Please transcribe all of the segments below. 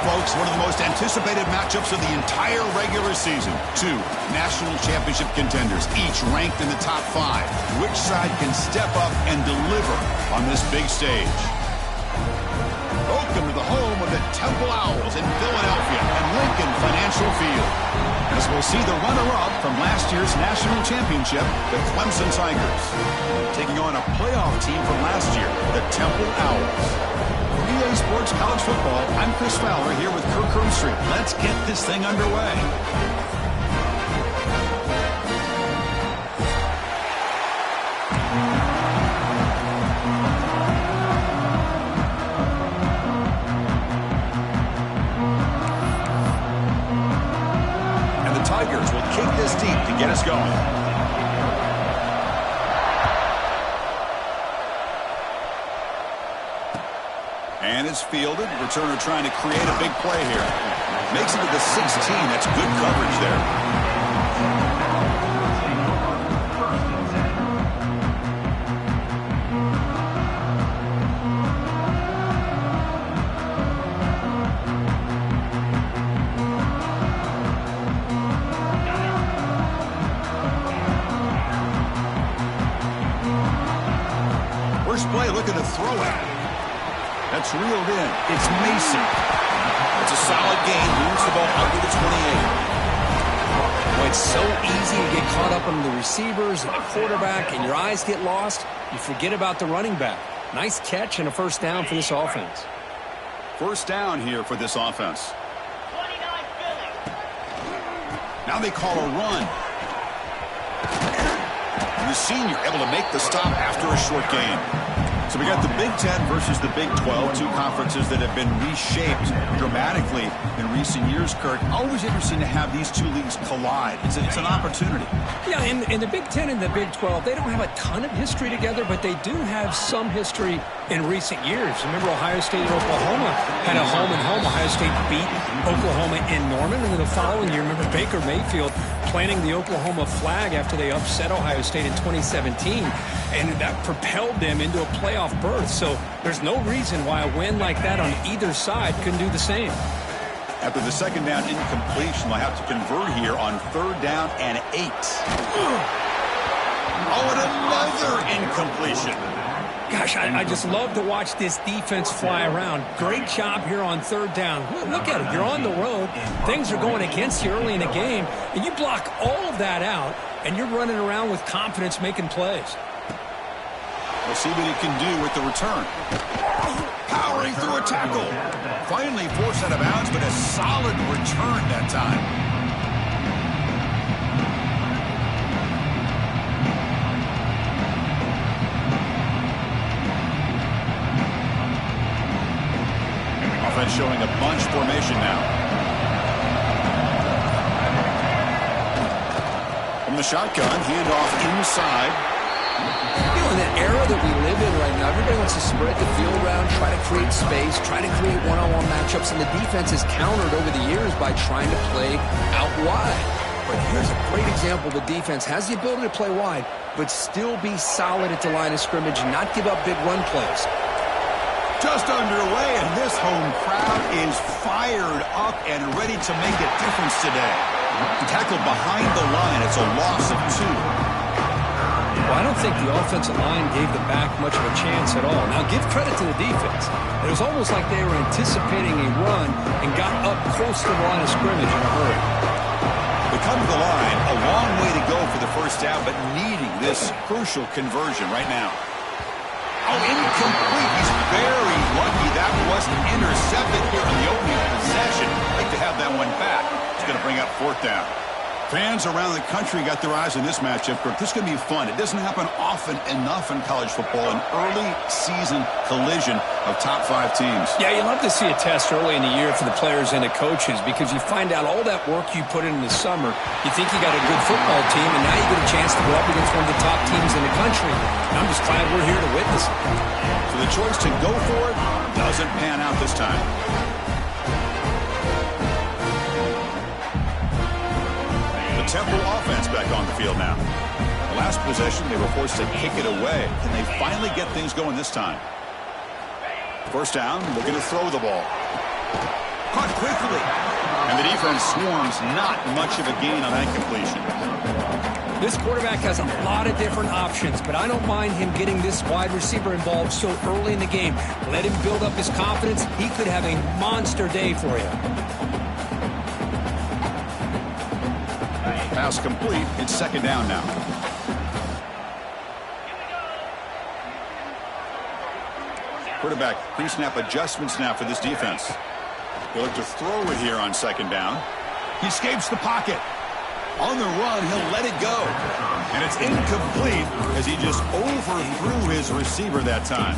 Folks, one of the most anticipated matchups of the entire regular season. Two national championship contenders, each ranked in the top 5. Which side can step up and deliver on this big stage? Welcome to the home of the Temple Owls in Philadelphia and Lincoln Financial Field, as we'll see the runner-up from last year's national championship, the Clemson Tigers, taking on a playoff team from last year, the Temple Owls. EA Sports College Football, I'm Chris Fowler here with Kirk Herbstreit. Let's get this thing underway. And the Tigers will kick this deep to get us going. And it's fielded. Returner trying to create a big play here. Makes it to the 16. That's good coverage there. First play, looking to throw it. That's reeled in. It's Mason. It's a solid gain. Moves the ball out to the 28. Well, it's so easy to get caught up on the receivers and the quarterback, and your eyes get lost. You forget about the running back. Nice catch and a first down for this offense. First down here for this offense. Now they call a run. And the senior able to make the stop after a short gain. So we got the Big Ten versus the Big 12, two conferences that have been reshaped dramatically in recent years, Kirk. Always interesting to have these two leagues collide. It's an opportunity. Yeah, and the Big Ten and the Big 12, they don't have a ton of history together, but they do have some history in recent years. Remember, Ohio State and Oklahoma had a home-and-home. Ohio State beat Oklahoma in Norman, and then the following year, remember Baker Mayfield planting the Oklahoma flag after they upset Ohio State in 2017, and that propelled them into a playoff berth. So there's no reason why a win like that on either side couldn't do the same. After the second down incompletion, they'll have to convert here on 3rd down and 8. Oh, and another incompletion. Gosh, I just love to watch this defense fly around. Great job here on third down. Look at it. You're on the road. Things are going against you early in the game, and you block all of that out, and you're running around with confidence making plays. We'll see what he can do with the return. Powering through a tackle. Finally forced out of bounds, but a solid return that time. Offense showing a bunch formation now. From the shotgun, handoff inside. You know, in the era that we live in right now, everybody wants to spread the field around, try to create space, try to create one-on-one matchups, and the defense has countered over the years by trying to play out wide. But here's a great example. The defense has the ability to play wide, but still be solid at the line of scrimmage and not give up big run plays. Just underway, and this home crowd is fired up and ready to make a difference today. Tackled behind the line. It's a loss of 2. Well, I don't think the offensive line gave the back much of a chance at all. Now, give credit to the defense. It was almost like they were anticipating a run and got up close to the line of scrimmage in a hurry. They come to the line, a long way to go for the first down, but needing this crucial conversion right now. Oh, incomplete. He's very lucky that wasn't intercepted here in the opening possession. Like to have that one back. It's going to bring up fourth down. Fans around the country got their eyes on this matchup. This is going to be fun. It doesn't happen often enough in college football, an early season collision of top 5 teams. Yeah, you love to see a test early in the year for the players and the coaches because you find out all that work you put in the summer. You think you got a good football team, and now you get a chance to go up against one of the top teams in the country. And I'm just glad we're here to witness it. So the choice to go for it doesn't pan out this time. Temple offense back on the field now. The last possession, they were forced to kick it away. Can they finally get things going this time? First down, looking to throw the ball. Caught quickly. And the defense swarms, not much of a gain on that completion. This quarterback has a lot of different options, but I don't mind him getting this wide receiver involved so early in the game. Let him build up his confidence. He could have a monster day for you. Pass complete. It's second down now. Quarterback pre-snap adjustments now for this defense. They look to throw it here on second down. He escapes the pocket. On the run, he'll let it go. And it's incomplete as he just overthrew his receiver that time.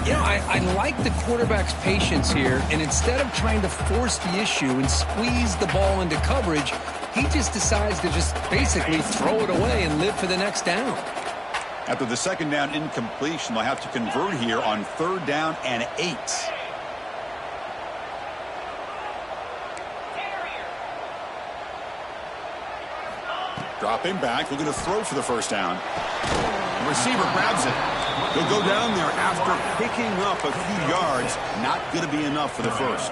You know, I like the quarterback's patience here, and instead of trying to force the issue and squeeze the ball into coverage, he just decides to just basically throw it away and live for the next down. After the second down incompletion, they'll have to convert here on third down and 8. Dropping back, looking to throw for the first down. The receiver grabs it. He'll go down there after picking up a few yards. Not going to be enough for the first.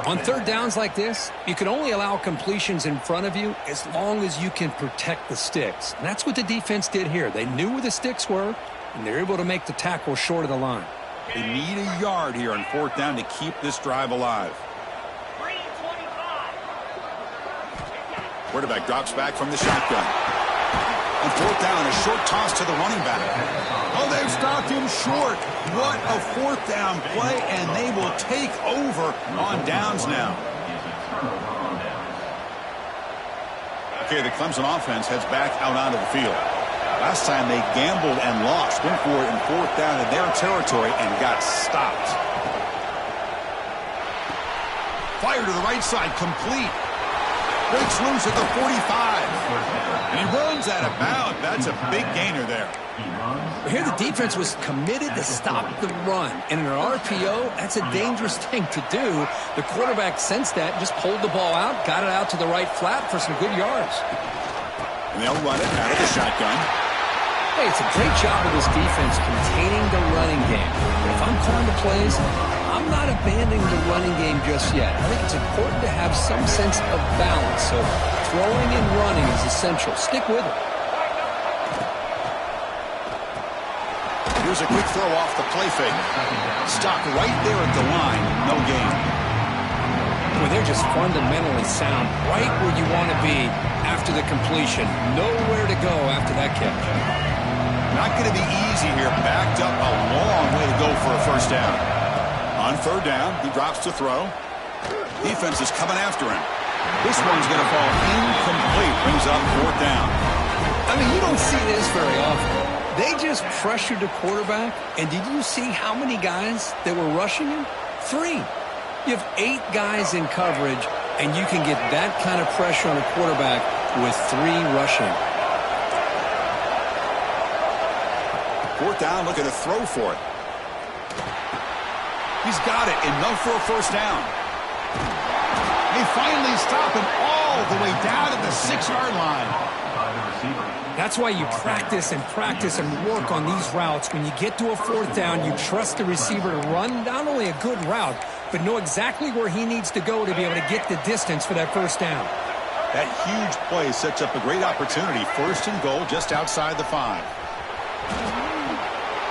On third downs like this, you can only allow completions in front of you as long as you can protect the sticks. And that's what the defense did here. They knew where the sticks were, and they're able to make the tackle short of the line. They need a yard here on fourth down to keep this drive alive. Quarterback drops back from the shotgun. On fourth down, a short toss to the running back. Oh, they've stopped him short. What a fourth down play, and they will take over on downs now. Okay, the Clemson offense heads back out onto the field. Last time they gambled and lost. Went for it in fourth down in their territory and got stopped. Fire to the right side, complete. Breaks loose at the 45. And he runs out of bounds. That's a big gainer there. Here the defense was committed to stop the run. And in an RPO, that's a dangerous thing to do. The quarterback sensed that, just pulled the ball out, got it out to the right flat for some good yards. And they'll run it out of the shotgun. Hey, it's a great job of this defense containing the running game. But if I'm calling the plays, I'm not abandoning the running game just yet. I think it's important to have some sense of balance. So throwing and running is essential. Stick with it. Here's a quick throw off the play fake. Stop right there at the line. No gain. Well, they're just fundamentally sound right where you want to be after the completion. Nowhere to go after that catch. Not going to be easy here. Backed up a long way to go for a first down. On third down, he drops to throw. Defense is coming after him. This one's going to fall incomplete. Brings up fourth down. I mean, you don't see this very often. They just pressured the quarterback, and did you see how many guys that were rushing him? 3. You have 8 guys in coverage, and you can get that kind of pressure on a quarterback with 3 rushing. Fourth down, looking to throw for it. He's got it, enough for a first down. They finally stop him all the way down at the 6-yard line. That's why you practice and work on these routes. When you get to a fourth down, you trust the receiver to run not only a good route, but know exactly where he needs to go to be able to get the distance for that first down. That huge play sets up a great opportunity. First and goal just outside the 5.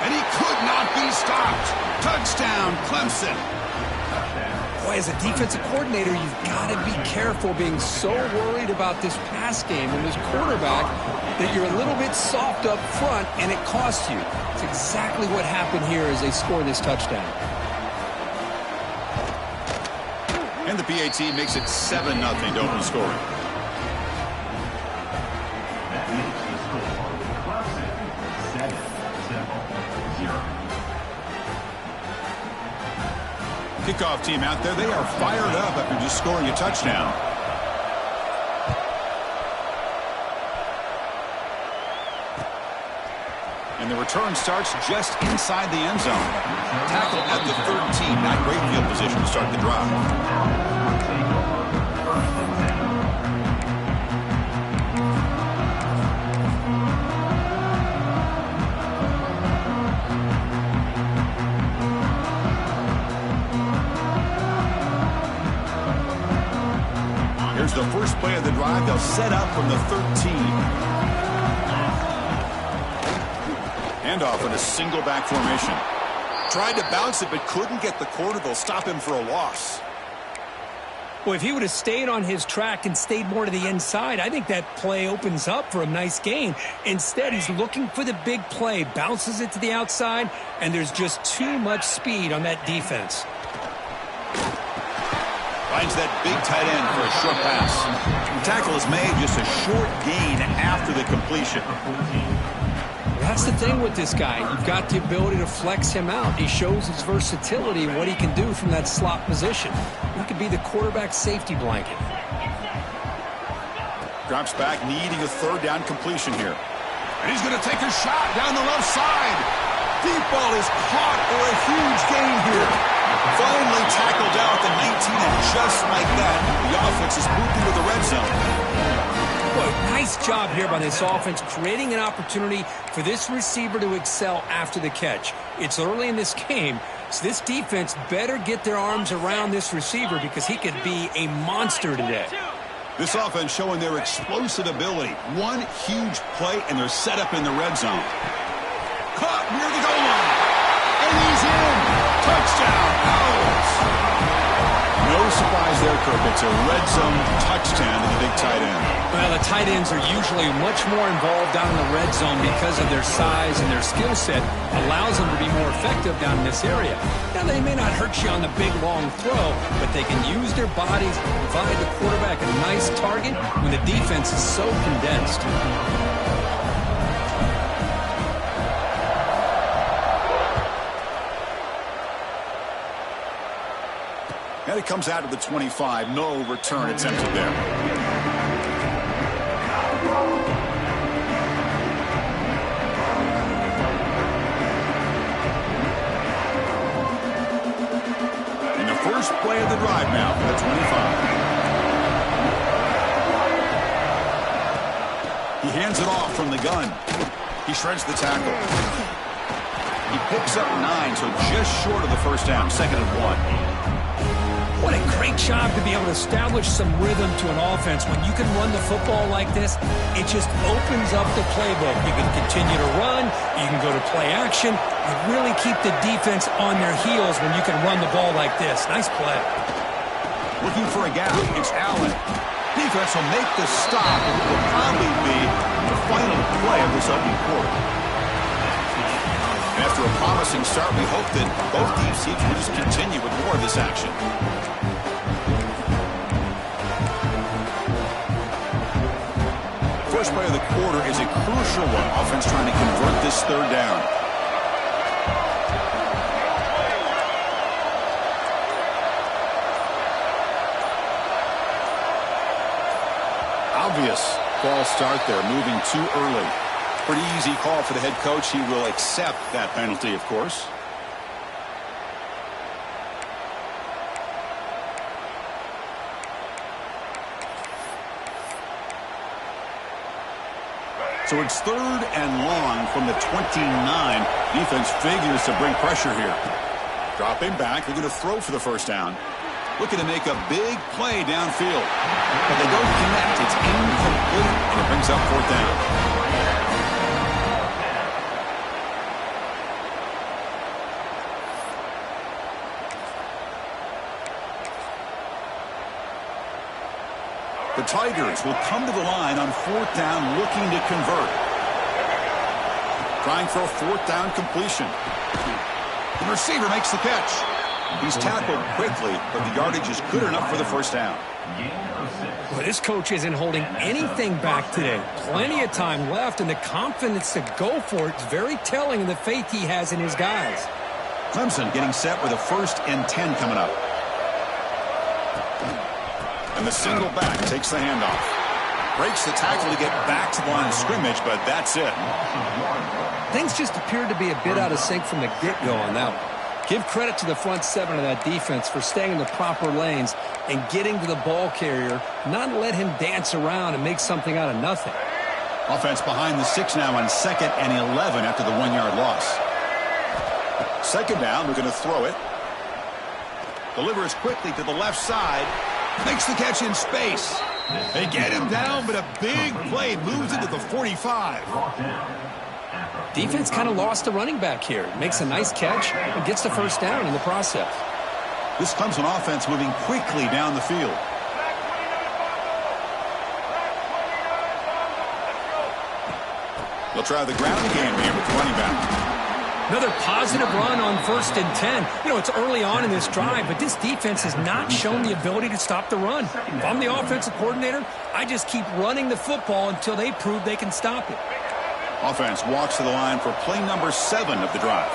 And he could not be stopped. Touchdown, Clemson. Boy, as a defensive coordinator, you've got to be careful being so worried about this pass game and this quarterback that you're a little bit soft up front and it costs you. It's exactly what happened here as they score this touchdown. And the PAT makes it 7-0 to open scoring. That makes the score Clemson 7-0. Kickoff team out there, they are fired up after just scoring a touchdown. And the return starts just inside the end zone. Tackle at the 13, not great field position to start the drive. Here's the first play of the drive. They'll set up from the 13. Handoff in a single back formation. Tried to bounce it, but couldn't get the corner. They'll stop him for a loss. Well, if he would have stayed on his track and stayed more to the inside, I think that play opens up for a nice gain. Instead, he's looking for the big play, bounces it to the outside, and there's just too much speed on that defense. Finds that big tight end for a short pass. The tackle is made, just a short gain after the completion. That's the thing with this guy. You've got the ability to flex him out. He shows his versatility and what he can do from that slot position. He could be the quarterback safety blanket. Drops back, needing a third down completion here. And he's going to take a shot down the left side. Deep ball is caught for a huge gain here. Finally tackled down at the 19, and just like that, the offense is moved into the red zone. Boy, nice job here by this offense, creating an opportunity for this receiver to excel after the catch. It's early in this game, so this defense better get their arms around this receiver because he could be a monster today. This offense showing their explosive ability. One huge play, and they're set up in the red zone. Caught near the goal line. And he's in. Touchdown, Owls. No surprise there, Kirk. It's a red zone touchdown to the big tight end. Well, the tight ends are usually much more involved down in the red zone because of their size and their skill set allows them to be more effective down in this area. Now, they may not hurt you on the big, long throw, but they can use their bodies to provide the quarterback a nice target when the defense is so condensed. And it comes out to the 25. No return attempted there. And the first play of the drive now for the 25. He hands it off from the gun. He shreds the tackle. He picks up 9, so just short of the first down. Second and 1. What a great job to be able to establish some rhythm to an offense. When you can run the football like this, it just opens up the playbook. You can continue to run. You can go to play action. You really keep the defense on their heels when you can run the ball like this. Nice play. Looking for a gap. It's Allen. Defense will make the stop, and it will probably be the final play of this opening quarter. And after a promising start, we hope that both these teams will just continue with more of this action. First play of the quarter is a crucial one. Offense trying to convert this third down. Obvious false start there, moving too early. Pretty easy call for the head coach. He will accept that penalty, of course. So it's 3rd and long from the 29. Defense figures to bring pressure here. Dropping back, they're going to throw for the first down. Looking to make a big play downfield. But they don't connect. It's incomplete, and it brings up 4th down. The Tigers will come to the line on 4th down, looking to convert. Trying for a 4th down completion. The receiver makes the catch. He's tackled quickly, but the yardage is good enough for the first down. Well, this coach isn't holding anything back today. Plenty of time left, and the confidence to go for it is very telling of the faith he has in his guys. Clemson getting set with a 1st and 10 coming up. And the single back takes the handoff. Breaks the tackle to get back to the line of scrimmage, but that's it. Things just appeared to be a bit out of sync from the get-go on that one. Give credit to the front 7 of that defense for staying in the proper lanes and getting to the ball carrier, not let him dance around and make something out of nothing. Offense behind the 6 now on 2nd and 11 after the 1-yard loss. 2nd down, we're going to throw it. Delivers quickly to the left side. Makes the catch in space. They get him down, but a big play moves into the 45. Defense kind of lost the running back here. Makes a nice catch and gets the first down in the process. This Clemson offense moving quickly down the field. They'll try the ground game here with the running back. Another positive run on 1st and 10. You know, it's early on in this drive, but this defense has not shown the ability to stop the run. If I'm the offensive coordinator, I just keep running the football until they prove they can stop it. Offense walks to the line for play number 7 of the drive.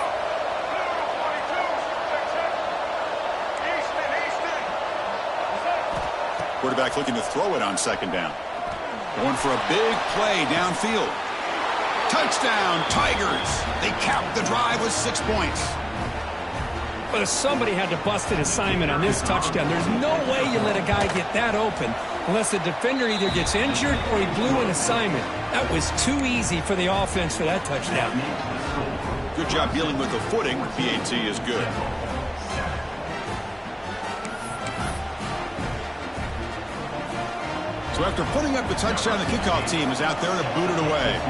Quarterback looking to throw it on 2nd down. Going for a big play downfield. Touchdown, Tigers. They capped the drive with 6 points. But if somebody had to bust an assignment on this touchdown, there's no way you let a guy get that open unless the defender either gets injured or he blew an assignment. That was too easy for the offense for that touchdown. Good job dealing with the footing. PAT is good. So after putting up the touchdown, the kickoff team is out there to boot it away.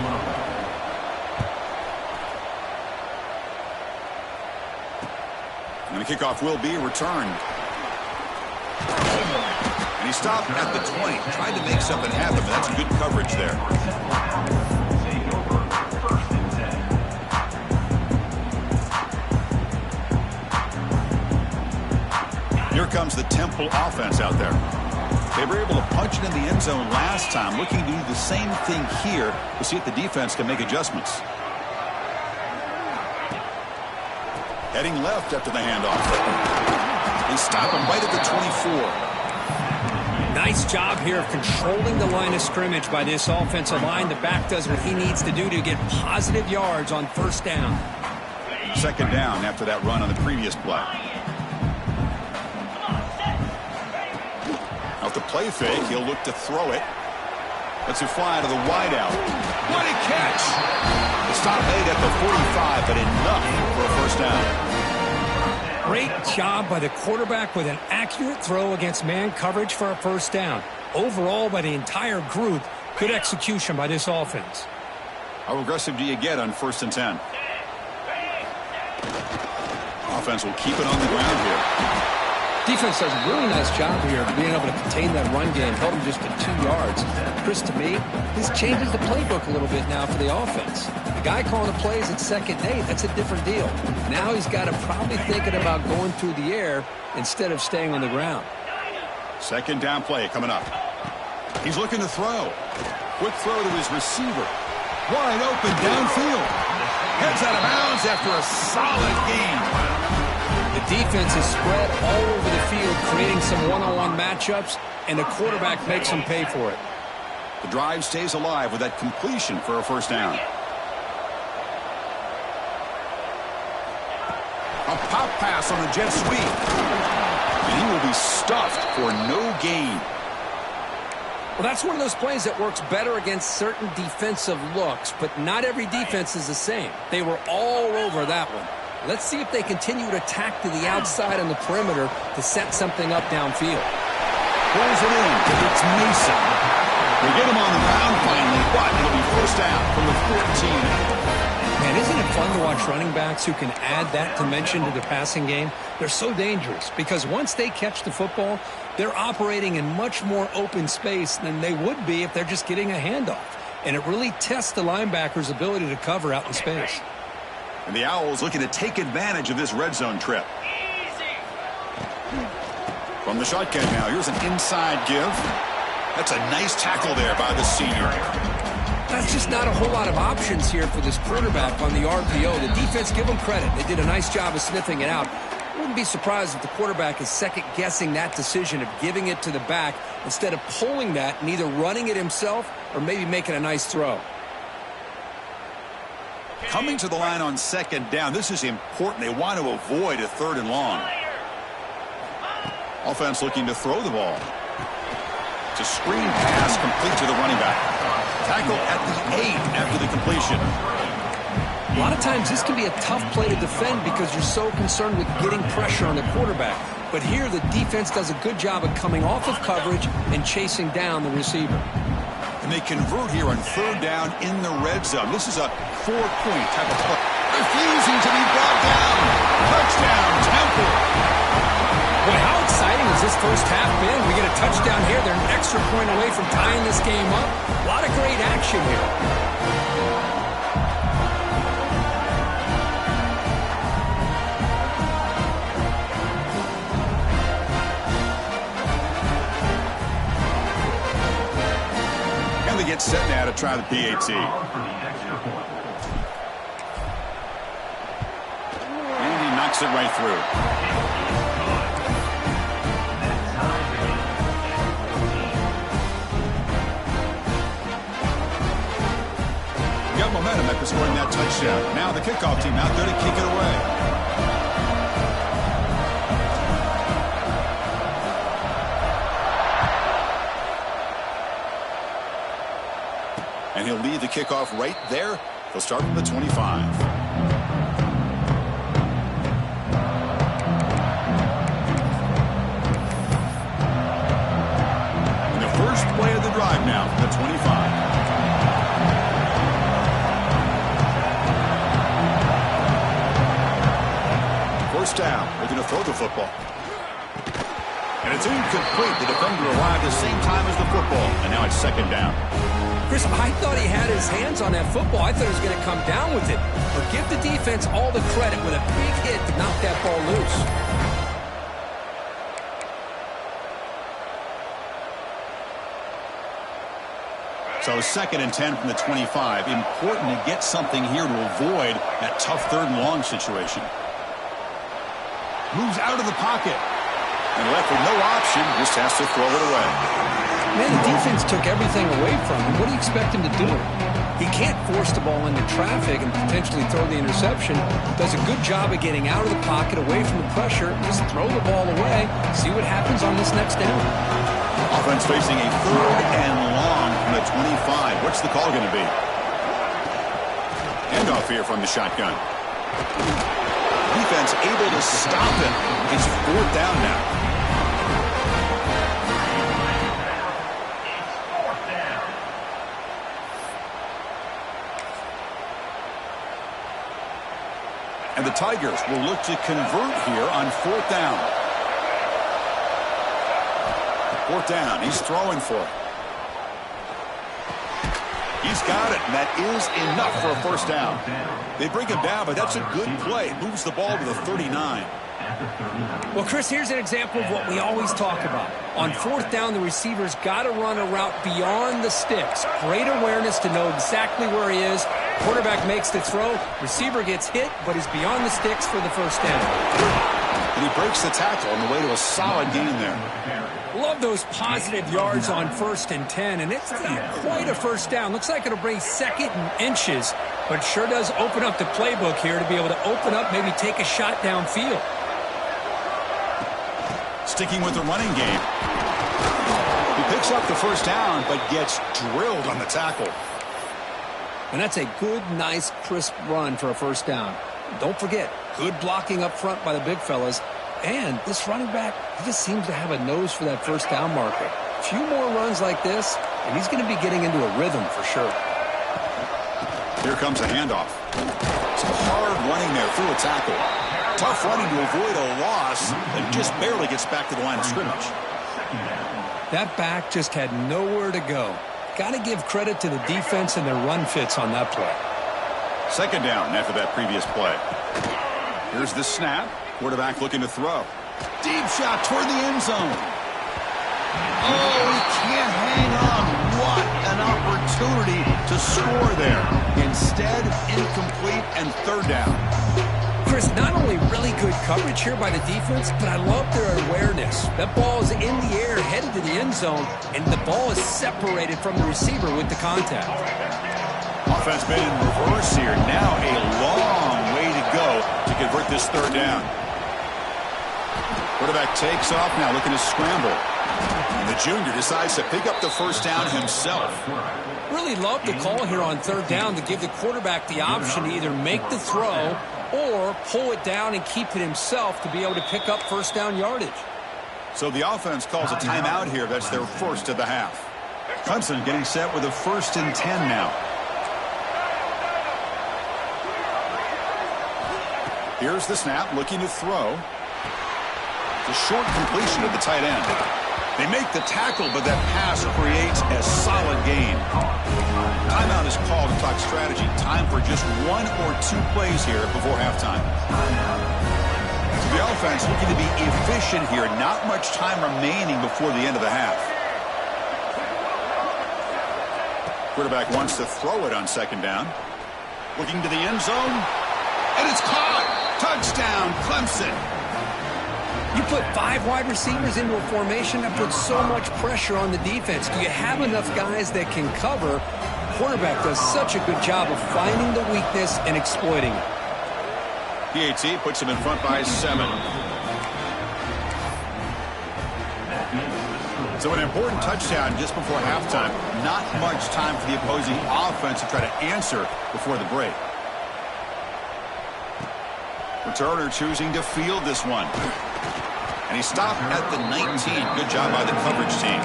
And the kickoff will be returned. And he stopped at the 20. Tried to make something happen, but that's good coverage there. Here comes the Temple offense out there. They were able to punch it in the end zone last time. Looking to do the same thing here to see if the defense can make adjustments. Heading left after the handoff. They stop him right at the 24. Nice job here of controlling the line of scrimmage by this offensive line. The back does what he needs to do to get positive yards on 1st down. 2nd down after that run on the previous play. Out the play fake, he'll look to throw it. Lets it fly to the wideout. What a catch! The stop made at the 45, but enough for a 1st down. Great job by the quarterback with an accurate throw against man coverage for a first down. Overall, by the entire group, good execution by this offense. How aggressive do you get on 1st and 10? Offense will keep it on the ground here. Defense does a really nice job here of being able to contain that run game, held him just to 2 yards. Chris, to me, this changes the playbook a little bit now for the offense. The guy calling the plays at 2nd and 8, that's a different deal. Now he's got to probably thinking about going through the air instead of staying on the ground. 2nd down play coming up. He's looking to throw. Quick throw to his receiver. Wide open downfield. Heads out of bounds after a solid game. The defense is spread all over the field, creating some one-on-one matchups, and the quarterback makes them pay for it. The drive stays alive with that completion for a first down. A pop pass on the jet sweep. And he will be stuffed for no gain. Well, that's one of those plays that works better against certain defensive looks, but not every defense is the same. They were all over that one. Let's see if they continue to attack to the outside on the perimeter to set something up downfield. Pulls it in. It's Mason. They get him on the ground finally, but it'll be first down from the 14. Man, isn't it fun to watch running backs who can add that dimension to the passing game? They're so dangerous because once they catch the football, they're operating in much more open space than they would be if they're just getting a handoff. And it really tests the linebacker's ability to cover out in space. And the Owls looking to take advantage of this red zone trip. From the shotgun now, here's an inside give. That's a nice tackle there by the senior. That's just not a whole lot of options here for this quarterback on the RPO. The defense, give them credit. They did a nice job of sniffing it out. Wouldn't be surprised if the quarterback is second-guessing that decision of giving it to the back instead of pulling that and either running it himself or maybe making a nice throw. Coming to the line on 2nd down, this is important. They want to avoid a 3rd and long. Offense looking to throw the ball. It's a screen pass complete to the running back. Tackle at the 8 after the completion. A lot of times this can be a tough play to defend because you're so concerned with getting pressure on the quarterback. But here the defense does a good job of coming off of coverage and chasing down the receiver. And they convert here on 3rd down in the red zone. This is a 4-point type of play. Refusing to be brought down. Touchdown, Temple. Boy, how exciting has this first half been? We get a touchdown here. They're an extra point away from tying this game up. A lot of great action here. Get set now to try the PAT. And he knocks it right through. Got momentum after scoring that touchdown. Now the kickoff team out there to kick it away. And he'll lead the kickoff right there. He'll start from the 25. And the first play of the drive now from the 25. First down, looking to throw the football. And it's incomplete. The defender arrived the same time as the football. And now it's 2nd down. Chris, I thought he had his hands on that football. I thought he was going to come down with it. But give the defense all the credit with a big hit to knock that ball loose. So 2nd and 10 from the 25. Important to get something here to avoid that tough 3rd and long situation. Moves out of the pocket. And left with no option, just has to throw it away. Man, the defense took everything away from him. What do you expect him to do? He can't force the ball into traffic and potentially throw the interception. Does a good job of getting out of the pocket, away from the pressure. Just throw the ball away. See what happens on this next down. Offense facing a 3rd and long from the 25. What's the call going to be? Handoff here from the shotgun. Defense able to stop him. It's 4th down now. And the Tigers will look to convert here on 4th down. 4th down. He's throwing for it. He's got it, and that is enough for a 1st down. They bring him down, but that's a good play. Moves the ball to the 39. Well, Chris, here's an example of what we always talk about. On 4th down, the receiver's got to run a route beyond the sticks. Great awareness to know exactly where he is. Quarterback makes the throw. Receiver gets hit, but is beyond the sticks for the 1st down. And he breaks the tackle on the way to a solid gain there. Love those positive yards on 1st and 10, and it's not quite a 1st down. Looks like it'll bring 2nd and inches, but sure does open up the playbook here to be able to open up, maybe take a shot downfield. Sticking with the running game. He picks up the 1st down, but gets drilled on the tackle. And that's a good, nice, crisp run for a 1st down. Don't forget, good blocking up front by the big fellas. And this running back, he just seems to have a nose for that 1st down marker. A few more runs like this, and he's going to be getting into a rhythm for sure. Here comes a handoff. Some hard running there through a tackle. Tough running to avoid a loss, and just barely gets back to the line of scrimmage. That back just had nowhere to go. Got to give credit to the defense and their run fits on that play. 2nd down after that previous play. Here's the snap. Quarterback looking to throw. Deep shot toward the end zone. Oh, he can't hang on. What an opportunity to score there. Instead, incomplete and 3rd down. Chris, not only really good coverage here by the defense, but I love their awareness. That ball is in the air, headed to the end zone, and the ball is separated from the receiver with the contact. Offense been in reverse here. Now a long way to go to convert this 3rd down. Quarterback takes off now, looking to scramble. And the junior decides to pick up the 1st down himself. Really love the call here on 3rd down to give the quarterback the option to either make the throw or pull it down and keep it himself to be able to pick up 1st down yardage. So the offense calls a timeout here. That's their 1st of the half. Clemson getting set with a 1st and 10 now. Here's the snap, looking to throw. It's a short completion of the tight end. They make the tackle, but that pass creates a solid gain. Timeout is called to talk strategy. Time for just 1 or 2 plays here before halftime. So the offense looking to be efficient here. Not much time remaining before the end of the half. Quarterback wants to throw it on 2nd down. Looking to the end zone. And it's caught. Touchdown, Clemson. You put 5 wide receivers into a formation that puts so much pressure on the defense. Do you have enough guys that can cover? Quarterback does such a good job of finding the weakness and exploiting it. PAT puts him in front by 7. So an important touchdown just before halftime. Not much time for the opposing offense to try to answer before the break. Returner choosing to field this one. And he stopped at the 19. Good job by the coverage team.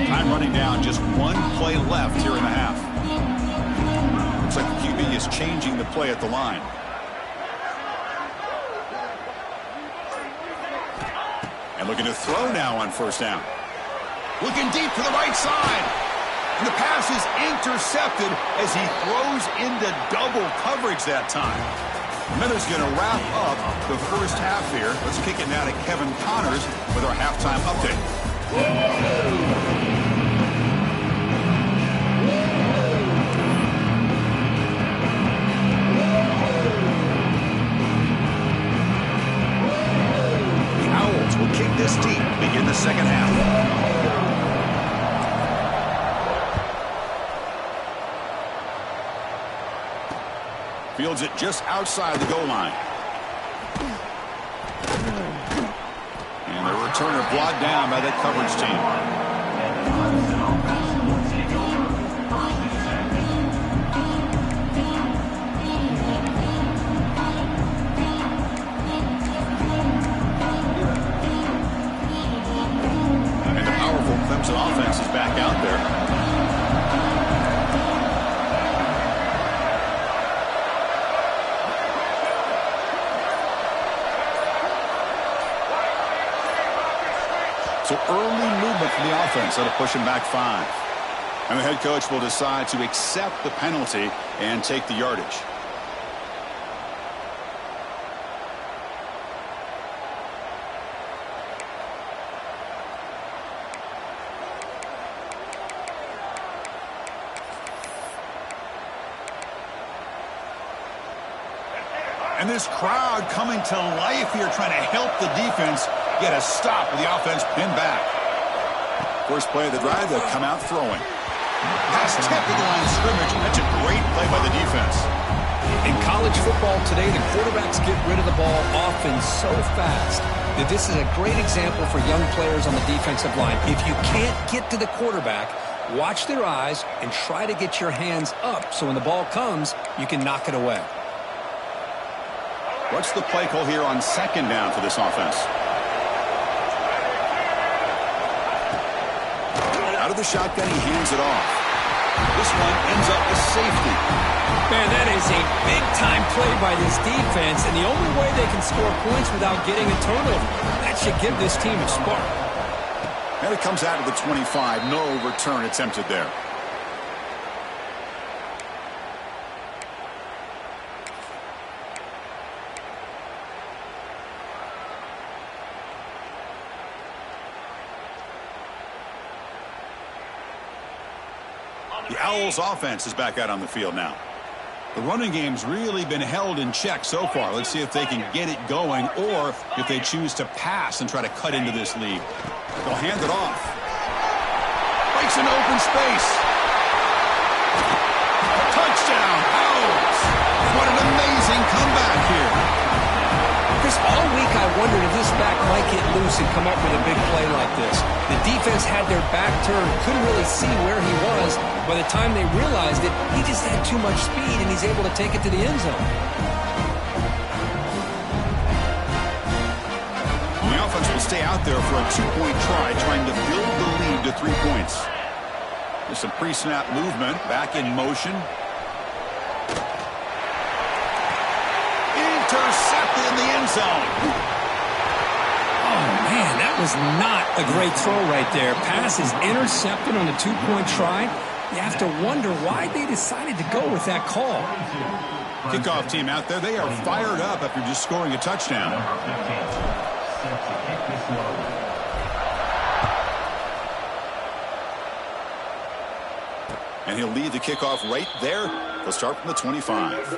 Time running down, just 1 play left here in the half. Looks like the QB is changing the play at the line. And looking to throw now on 1st down. Looking deep to the right side. And the pass is intercepted as he throws into double coverage that time. And then he's going to wrap up the 1st half here. Let's kick it now to Kevin Connors with our halftime update. Will kick this deep, begin the 2nd half. Fields it just outside the goal line. And the returner blocked down by that coverage team. Clemson offense is back out there. So early movement from the offense that'll push him back 5. And the head coach will decide to accept the penalty and take the yardage. And this crowd coming to life here, trying to help the defense get a stop with the offense pinned back. First play of the drive, they'll come out throwing. Pass tipped to the line of scrimmage. That's a great play by the defense. In college football today, the quarterbacks get rid of the ball often so fast that this is a great example for young players on the defensive line. If you can't get to the quarterback, watch their eyes and try to get your hands up so when the ball comes, you can knock it away. What's the play call here on second down for this offense? Out of the shotgun, he hands it off. This one ends up with safety. Man, that is a big-time play by this defense, and the only way they can score points without getting a turnover. That should give this team a spark. And it comes out of the 25. No return attempted there. The Owls' offense is back out on the field now. The running game's really been held in check so far. Let's see if they can get it going or if they choose to pass and try to cut into this lead. They'll hand it off. Breaks into open space. Touchdown, Owls. What an amazing comeback here. Chris, all week I wondered if this back might get loose and come up with a big play like this. The defense had their back turned, couldn't really see where he was. By the time they realized it, he just had too much speed, and he's able to take it to the end zone. The offense will stay out there for a 2-point try, trying to build the lead to 3 points. There's some pre-snap movement, back in motion. Intercepted in the end zone. Oh, man, that was not a great throw right there. Pass is intercepted on the 2-point try. You have to wonder why they decided to go with that call. Kickoff team out there, they are fired up after just scoring a touchdown. And he'll lead the kickoff right there. They'll start from the 25. Okay,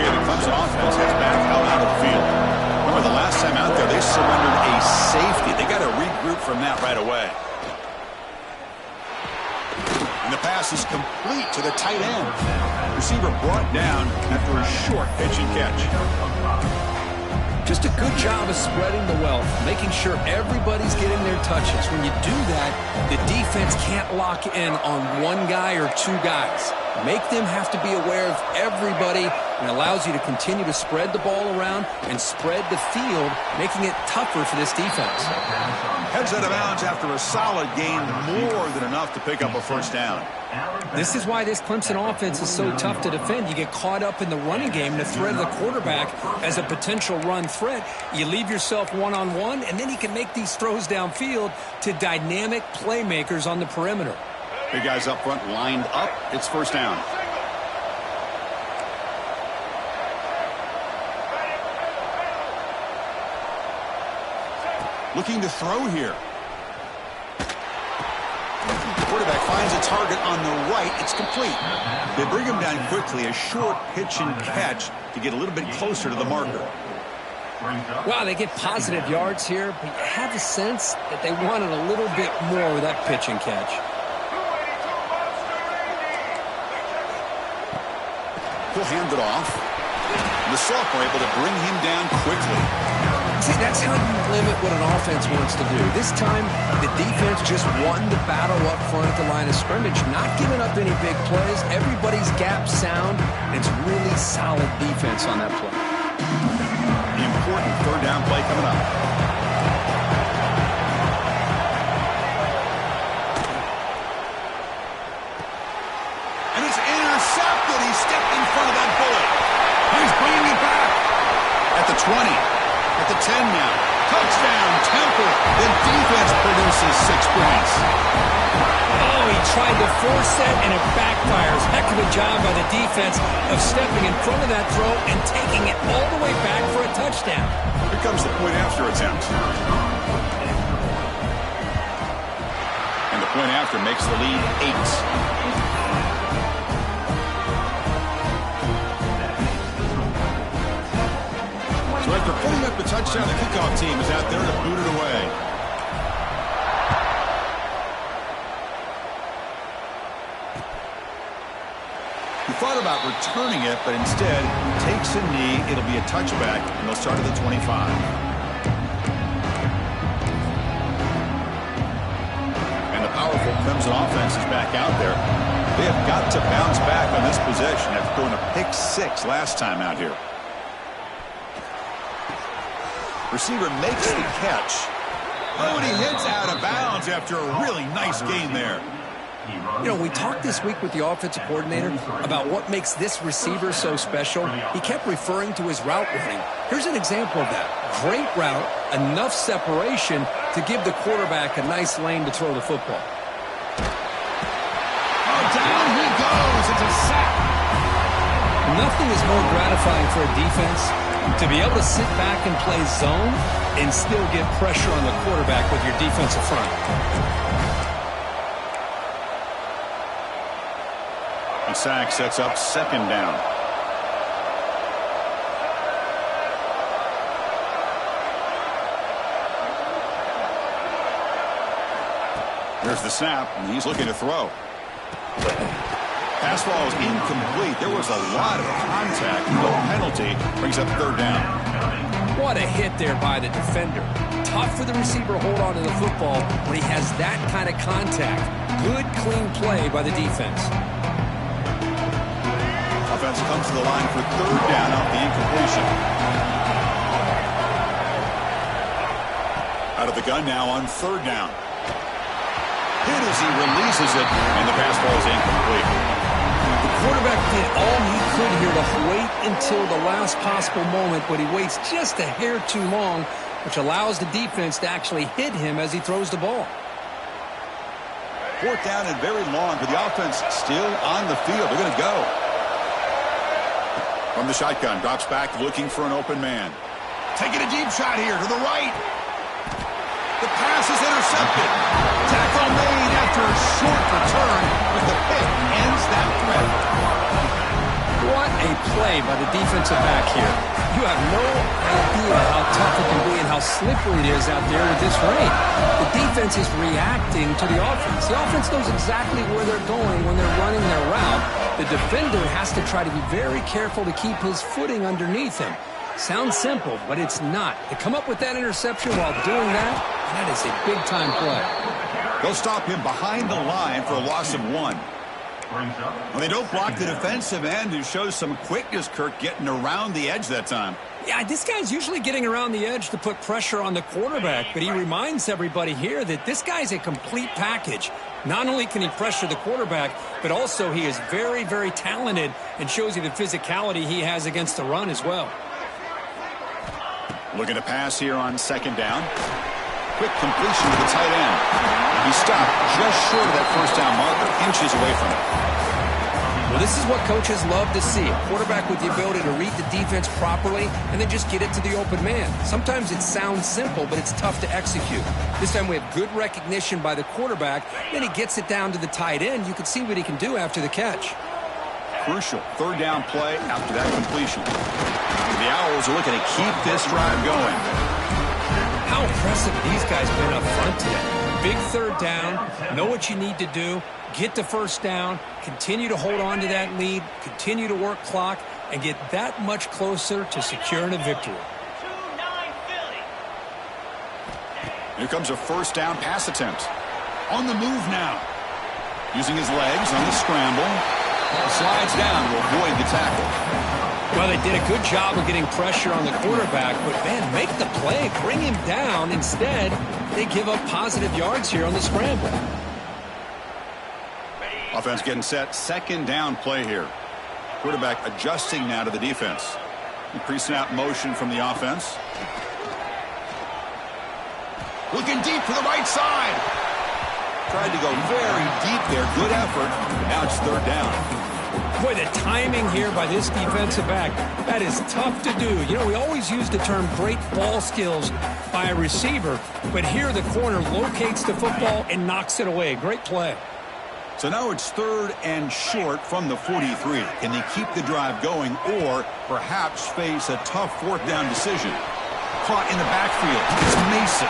the Clemson offense has back held out of the field. Remember, the last time out there, they surrendered a safety. They got to regroup from that right away. And the pass is complete to the tight end. Receiver brought down after a short pitch and catch. Just a good job of spreading the wealth, making sure everybody's getting their touches. When you do that, the defense can't lock in on one guy or two guys. Make them have to be aware of everybody, and allows you to continue to spread the ball around and spread the field, making it tougher for this defense. Heads out of bounds after a solid gain, more than enough to pick up a first down. This is why this Clemson offense is so tough to defend. You get caught up in the running game, the threat of the quarterback as a potential run threat. You leave yourself one-on-one, and then you can make these throws downfield to dynamic playmakers on the perimeter. Big guys up front lined up. It's first down. Looking to throw here. Quarterback finds a target on the right. It's complete. They bring him down quickly. A short pitch and catch to get a little bit closer to the marker. Brings up. Wow, they get positive yards here, but you have a sense that they wanted a little bit more with that pitch and catch. He'll hand it off. And the sophomore able to bring him down quickly. See, that's how you limit what an offense wants to do. This time, the defense just won the battle up front at the line of scrimmage, not giving up any big plays. Everybody's gap sound, and it's really solid defense on that play. The important third down play coming up. And it's intercepted. He stepped in front of that bullet. He's bringing it back. At the 20. At the 10 now. Touchdown, Temple. The defense produces 6 points. Oh, he tried to force that, and it backfires. Heck of a job by the defense of stepping in front of that throw and taking it all the way back for a touchdown. Here comes the point after attempt. And the point after makes the lead 8. So after putting up the touchdown, the kickoff team is out there to boot it away. He thought about returning it, but instead takes a knee. It'll be a touchback, and they'll start at the 25. And the powerful Clemson offense is back out there. They have got to bounce back on this possession after throwing a pick 6 last time out here. Receiver makes the catch. Oh, and he hits out of bounds after a really nice gain there. You know, we talked this week with the offensive coordinator about what makes this receiver so special. He kept referring to his route running. Here's an example of that. Great route, enough separation to give the quarterback a nice lane to throw the football. Oh, down he goes. It's a sack. Nothing is more gratifying for a defense to be able to sit back and play zone and still get pressure on the quarterback with your defensive front. The sack sets up 2nd down. There's the snap, and he's looking to throw. Pass ball is incomplete. There was a lot of contact. No penalty. Brings up 3rd down. What a hit there by the defender. Tough for the receiver to hold on to the football when he has that kind of contact. Good, clean play by the defense. Offense comes to the line for 3rd down off the incompletion. Out of the gun now on 3rd down. Hit as he releases it, and the pass ball is incomplete. The quarterback did all he could here to wait until the last possible moment, but he waits just a hair too long, which allows the defense to actually hit him as he throws the ball. 4th down and very long, but the offense still on the field. They're going to go. From the shotgun, drops back looking for an open man. Taking a deep shot here to the right. The pass is intercepted. Tackle made after a short return, but the pick ends that threat. What a play by the defensive back here. You have no idea how tough it can be and how slippery it is out there with this rain. The defense is reacting to the offense. The offense knows exactly where they're going when they're running their route. The defender has to try to be very careful to keep his footing underneath him. Sounds simple, but it's not. To come up with that interception while doing that, that is a big-time play. They'll stop him behind the line for a loss of 1. Well, they don't block the defensive end, who shows some quickness, Kirk, getting around the edge that time. Yeah, this guy's usually getting around the edge to put pressure on the quarterback, but he reminds everybody here that this guy's a complete package. Not only can he pressure the quarterback, but also he is very, very talented and shows you the physicality he has against the run as well. Looking to pass here on 2nd down. Quick completion to the tight end. He stopped just short of that 1st down marker, inches away from it. Well, this is what coaches love to see. A quarterback with the ability to read the defense properly and then just get it to the open man. Sometimes it sounds simple, but it's tough to execute. This time we have good recognition by the quarterback. Then he gets it down to the tight end. You can see what he can do after the catch. crucial third down play after that completion. The Owls are looking to keep this drive going. How impressive these guys been up front today. Big third down, know what you need to do, get the first down, continue to hold on to that lead, continue to work clock, and get that much closer to securing a victory. Here comes a first down pass attempt. On the move now. Using his legs on the scramble. Slides down to avoid the tackle. Well, they did a good job of getting pressure on the quarterback, but, man, make the play. Bring him down. Instead, they give up positive yards here on the scramble. Offense getting set. Second down play here. Quarterback adjusting now to the defense. Pre-snap motion from the offense. Looking deep to the right side. Tried to go very deep there. Good effort. Now it's third down. Boy, the timing here by this defensive back, that is tough to do. You know, we always use the term great ball skills by a receiver, but here the corner locates the football and knocks it away. Great play. So now it's third and short from the 43. Can they keep the drive going or perhaps face a tough fourth down decision? Caught in the backfield. It's Mason.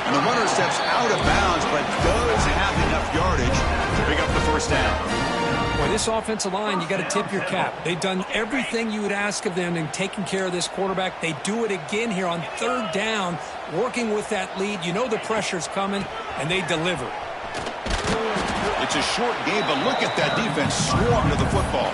And the runner steps out of bounds, but does have enough yardage to pick up the first down. Boy, this offensive line, you got to tip your cap. They've done everything you would ask of them in taking care of this quarterback. They do it again here on third down, working with that lead. You know the pressure's coming, and they deliver. It's a short game, but look at that defense swarm to the football.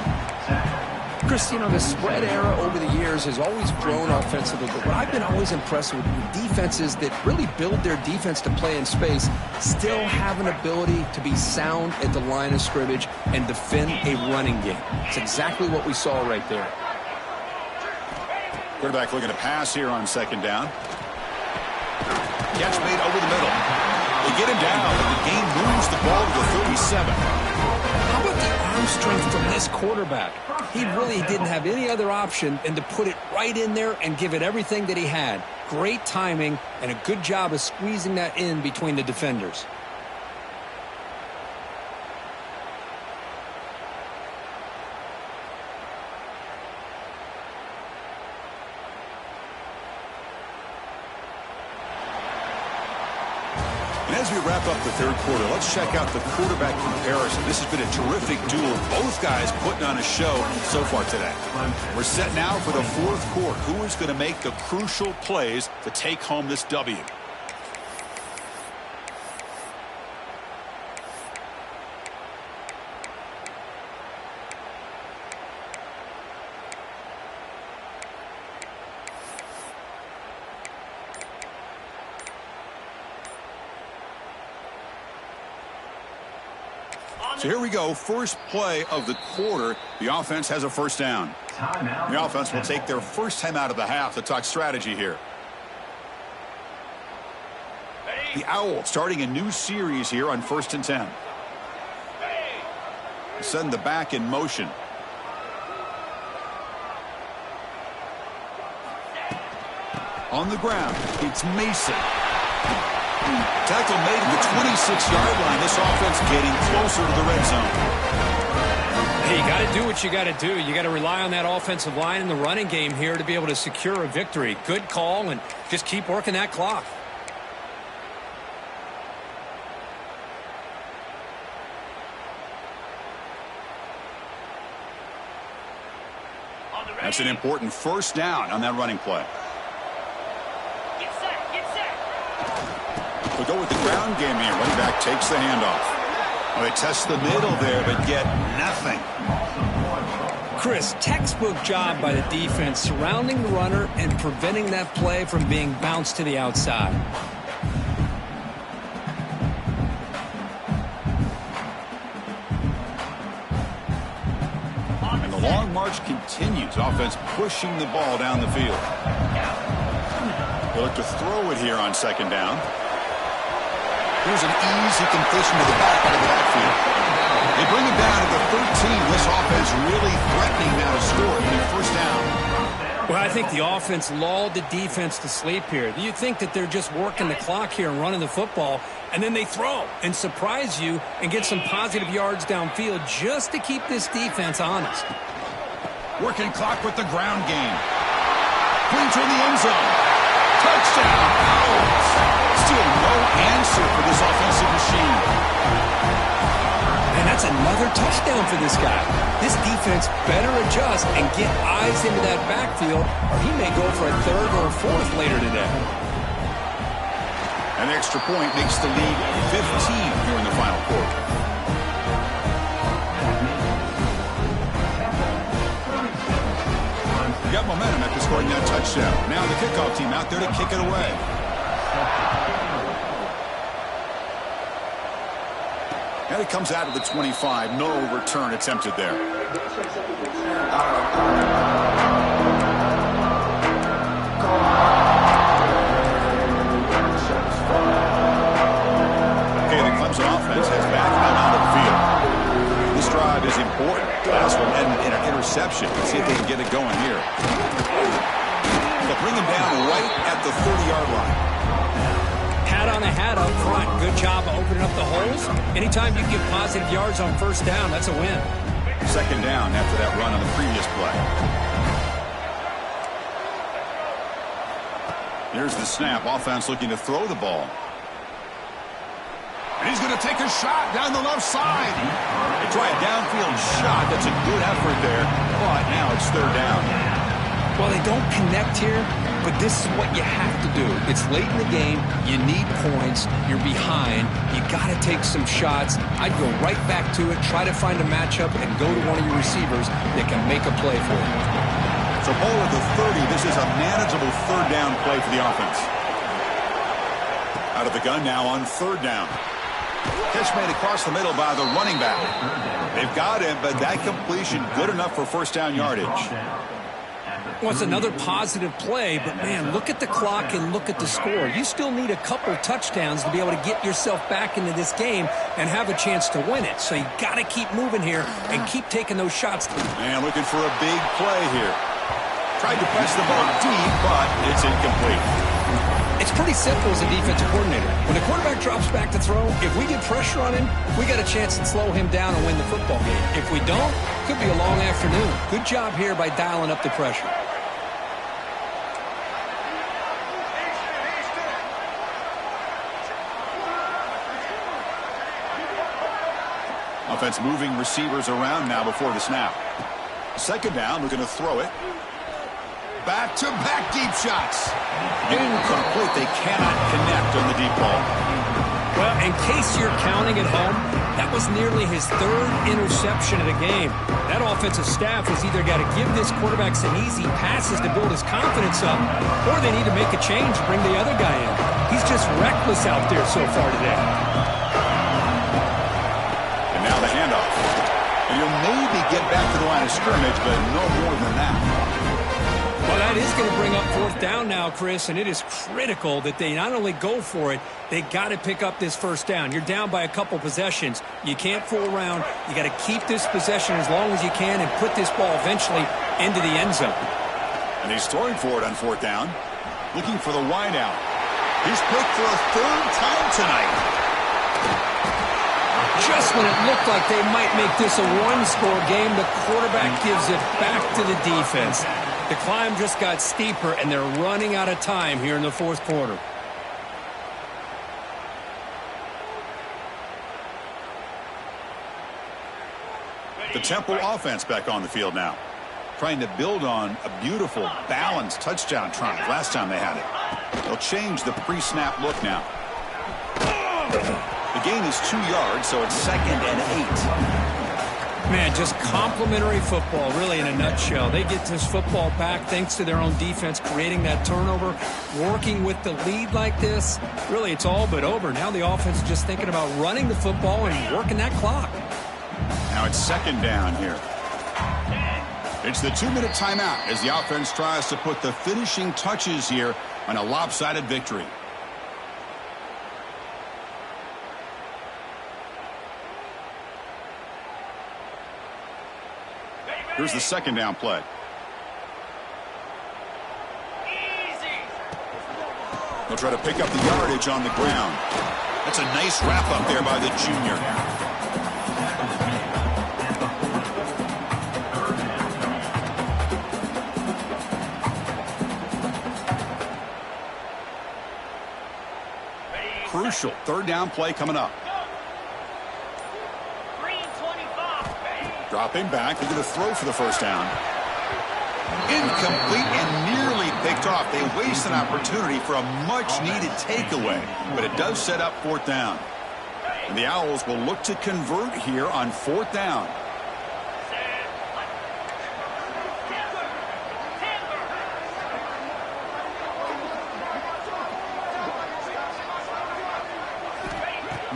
Chris, you know, the spread era over the years has always grown offensively, but what I've been always impressed with defenses that really build their defense to play in space still have an ability to be sound at the line of scrimmage and defend a running game. It's exactly what we saw right there. Quarterback looking to pass here on second down. Catch made over the middle. They get him down, and the game moves the ball to the 37. How about the arm strength from this quarterback? He really didn't have any other option than to put it right in there and give it everything that he had. Great timing and a good job of squeezing that in between the defenders. As we wrap up the third quarter, let's check out the quarterback comparison. This has been a terrific duel. Both guys putting on a show so far today. We're set now for the fourth quarter. Who is going to make the crucial plays to take home this W? So here we go, first play of the quarter. The offense has a first down. The offense will take their first time out of the half to talk strategy here. The Owls starting a new series here on 1st and 10. Send the back in motion. On the ground, it's Mason. Tackle made at the 26-yard line. This offense getting closer to the red zone. Hey, you got to do what you got to do. You got to rely on that offensive line in the running game here to be able to secure a victory. Good call, and just keep working that clock. That's an important first down on that running play. We'll go with the ground game here. Running back takes the handoff. Well, they test the middle there, but get nothing. Chris, textbook job by the defense surrounding the runner and preventing that play from being bounced to the outside. And the long march continues. Offense pushing the ball down the field. They look to throw it here on second down. Here's an easy completion to the back out of the backfield. They bring him down to the 13. This offense really threatening now to score. First down. Well, I think the offense lulled the defense to sleep here. You think that they're just working the clock here and running the football, and then they throw and surprise you and get some positive yards downfield just to keep this defense honest. Working clock with the ground game. Clean to the end zone. Touchdown, Owls. Still no answer for this offensive machine. And that's another touchdown for this guy. This defense better adjust and get eyes into that backfield, or he may go for a third or a fourth later today. An extra point makes the lead 15 here in the final quarter. Got momentum after scoring that touchdown. Now the kickoff team out there to kick it away. And it comes out of the 25. No return attempted there. Okay, the Clemson offense has back out on the field. This drive is important. Last one ended in an interception. Let's see if they can get it going here. They'll bring him down right at the 30-yard line. Hat on a hat up front. Good job of opening up the holes. Anytime you get positive yards on first down, that's a win. Second down after that run on the previous play. Here's the snap. Offense looking to throw the ball. And he's going to take a shot down the left side. They try a downfield shot. That's a good effort there. But now it's third down. Well, they don't connect here, but this is what you have to do. It's late in the game. You need points. You're behind. You got to take some shots. I'd go right back to it, try to find a matchup, and go to one of your receivers that can make a play for you. So ball at the 30. This is a manageable third down play for the offense. Out of the gun now on third down. Catch made across the middle by the running back. They've got him, but that completion good enough for first down yardage. Well, it's another positive play, but, man, look at the clock and look at the score. You still need a couple touchdowns to be able to get yourself back into this game and have a chance to win it. So you got to keep moving here and keep taking those shots. And looking for a big play here. Tried to press the ball deep, but it's incomplete. It's pretty simple as a defensive coordinator. When the quarterback drops back to throw, if we get pressure on him, we got a chance to slow him down and win the football game. If we don't, could be a long afternoon. Good job here by dialing up the pressure. Offense moving receivers around now before the snap. Second down, we're going to throw it. Back-to-back deep shots. Incomplete. They cannot connect on the deep ball. Well, in case you're counting at home, that was nearly his third interception of the game. That offensive staff has either got to give this quarterback some easy passes to build his confidence up, or they need to make a change to bring the other guy in. He's just reckless out there so far today. And now the handoff. And you'll maybe get back to the line of scrimmage, but no more than that. Well, that is going to bring up fourth down now, Chris, and it is critical that they not only go for it, they got to pick up this first down. You're down by a couple possessions. You can't fool around. You got to keep this possession as long as you can and put this ball eventually into the end zone. And he's throwing for it on fourth down, looking for the wide out. He's picked for a third time tonight. Just when it looked like they might make this a one-score game, the quarterback gives it back to the defense. The climb just got steeper, and they're running out of time here in the fourth quarter. The Temple offense back on the field now, trying to build on a beautiful, balanced touchdown drive last time they had it. They'll change the pre-snap look now. The gain is 2 yards, so it's 2nd and 8. Man, just complimentary football, really, in a nutshell. They get this football back thanks to their own defense, creating that turnover, working with the lead like this. Really, it's all but over. Now the offense is just thinking about running the football and working that clock. Now it's second down here. It's the 2-minute timeout as the offense tries to put the finishing touches here on a lopsided victory. Here's the second down play. They'll try to pick up the yardage on the ground. That's a nice wrap up there by the junior. Crucial third down play coming up. Dropping back, they're going to throw for the first down. Incomplete and nearly picked off. They waste an opportunity for a much-needed takeaway, but it does set up fourth down. And the Owls will look to convert here on fourth down.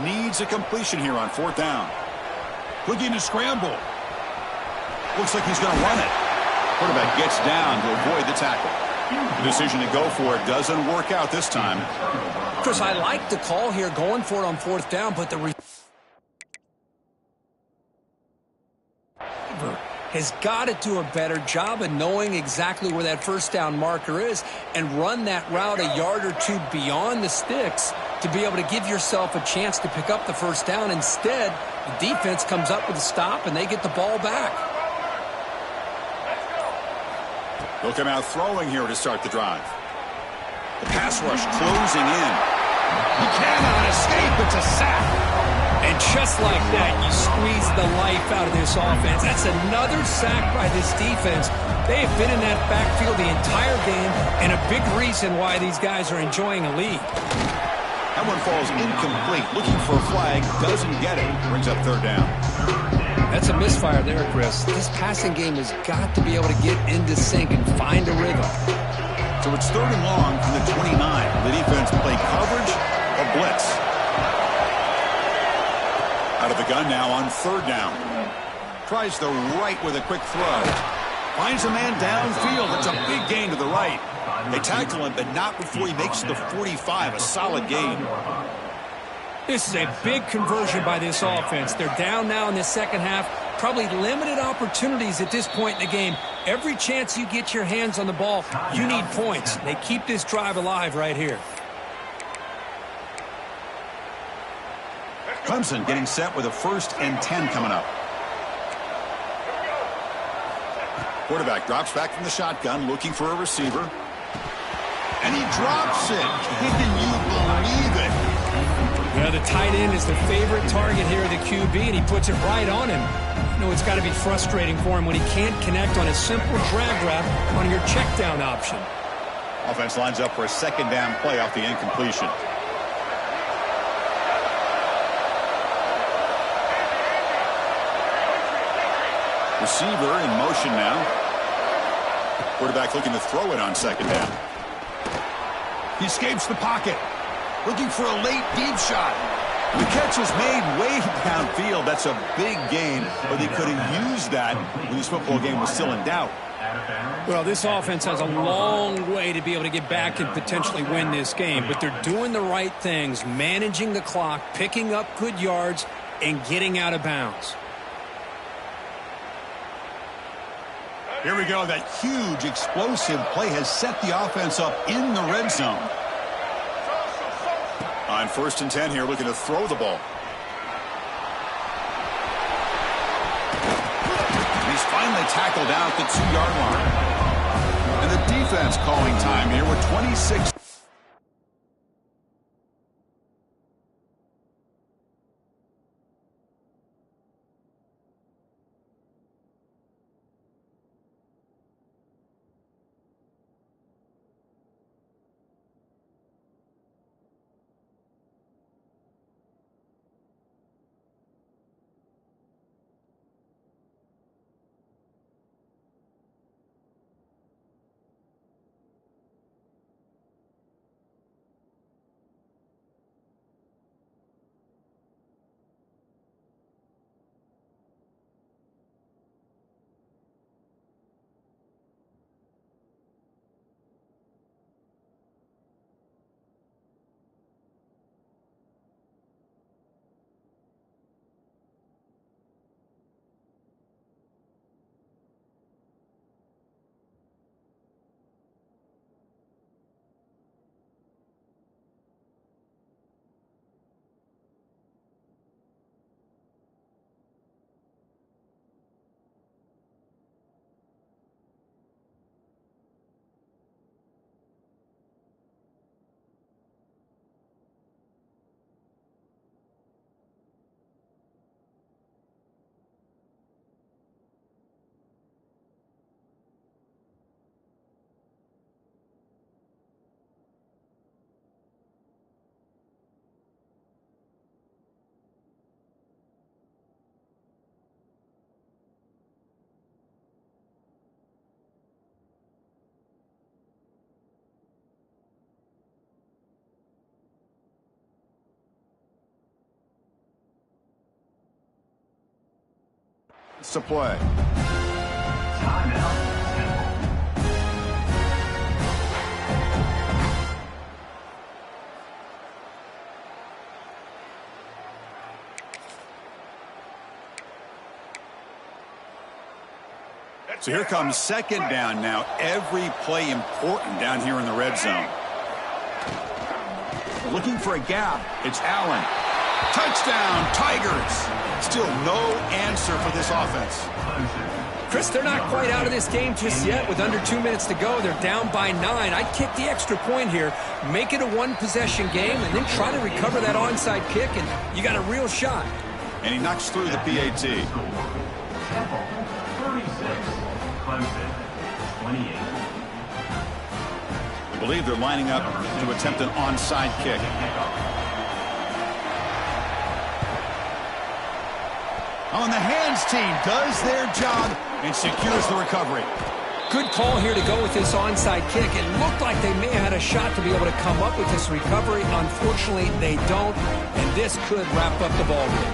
Needs a completion here on fourth down. Looking to scramble. Looks like he's going to run it. Quarterback gets down to avoid the tackle. The decision to go for it doesn't work out this time. Chris, I like the call here, going for it on fourth down, but the receiver has got to do a better job of knowing exactly where that first down marker is and run that route a yard or two beyond the sticks to be able to give yourself a chance to pick up the first down. Instead, the defense comes up with a stop and they get the ball back. They'll come out throwing here to start the drive. The pass rush closing in. He cannot escape. It's a sack. And just like that, you squeeze the life out of this offense. That's another sack by this defense. They have been in that backfield the entire game, and a big reason why these guys are enjoying a lead. That one falls incomplete. Looking for a flag. Doesn't get it. Brings up third down. That's a misfire there, Chris. This passing game has got to be able to get into sync and find a rhythm. So it's third and long from the 29. The defense play coverage or blitz. Out of the gun now on third down. Tries the right with a quick throw. Finds a man downfield. It's a big gain to the right. They tackle him, but not before he makes the 45. A solid gain. This is a big conversion by this offense. They're down now in the second half. Probably limited opportunities at this point in the game. Every chance you get your hands on the ball, you need points. They keep this drive alive right here. Clemson getting set with a 1st and 10 coming up. Quarterback drops back from the shotgun, looking for a receiver. And he drops it. Can you believe it? Yeah, the tight end is the favorite target here of the QB, and he puts it right on him. You know, it's got to be frustrating for him when he can't connect on a simple drag route on your check down option. Offense lines up for a second down play off the incompletion. Receiver in motion now. Quarterback looking to throw it on second down. He escapes the pocket. Looking for a late deep shot. The catch is made way downfield. That's a big gain, but they could have used that when this football game was still in doubt. Well, this offense has a long way to be able to get back and potentially win this game, but they're doing the right things, managing the clock, picking up good yards, and getting out of bounds. Here we go. That huge explosive play has set the offense up in the red zone. On 1st and 10 here, looking to throw the ball. He's finally tackled out the 2-yard line. And the defense calling time here with 26. It's to play. Timeout. So here comes second down now. Every play important down here in the red zone. Looking for a gap. It's Allen. Touchdown, Tigers. Still no answer for this offense. Chris, they're not quite out of this game just yet. With under 2 minutes to go, they're down by 9. I'd kick the extra point here, make it a one-possession game, and then try to recover that onside kick, and you got a real shot. And he knocks through the PAT. 36. Clemson, 28. We believe they're lining up to attempt an onside kick. On the hands team does their job and secures the recovery. Good call here to go with this onside kick. It looked like they may have had a shot to be able to come up with this recovery. Unfortunately, they don't, and this could wrap up the ball game.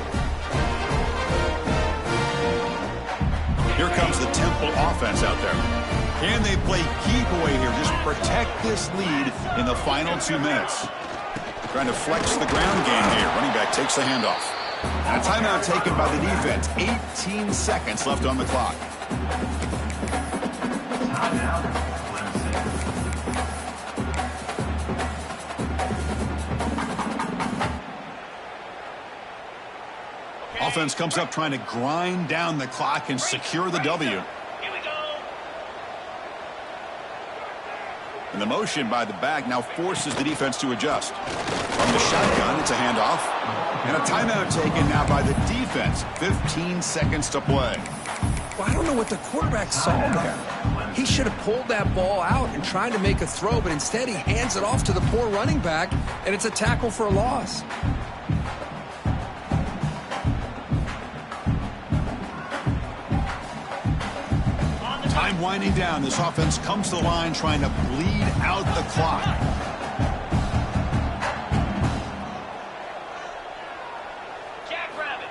Here comes the Temple offense out there. Can they play keep away here? Just protect this lead in the final 2 minutes. Trying to flex the ground game here. Running back takes the handoff. And a timeout taken by the defense. 18 seconds left on the clock. Timeout. Offense comes up trying to grind down the clock and secure the W. Here we go. And the motion by the back now forces the defense to adjust. From the shotgun, it's a handoff. And a timeout taken now by the defense. 15 seconds to play. Well, I don't know what the quarterback saw there. He should have pulled that ball out and tried to make a throw, but instead he hands it off to the poor running back, and it's a tackle for a loss. Time winding down. This offense comes to the line trying to bleed out the clock. Jackrabbit.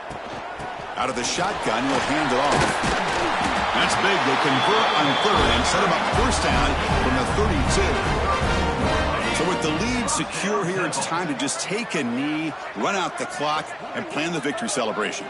Out of the shotgun, he'll hand it off. That's big. They convert on third and set him up first down from the 32. So with the lead secure here, it's time to just take a knee, run out the clock, and plan the victory celebration.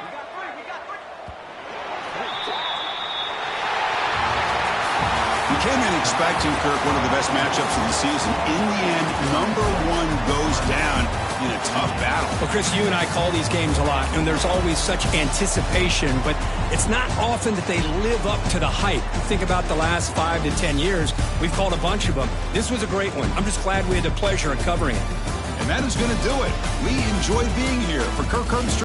You came in expecting, Kirk, one of the best matchups of the season. In the end, #1 goes down in a tough battle. Well, Chris, you and I call these games a lot, and there's always such anticipation, but it's not often that they live up to the hype. Think about the last 5 to 10 years. We've called a bunch of them. This was a great one. I'm just glad we had the pleasure of covering it. And that is going to do it. We enjoyed being here. For Kirk Herbstreit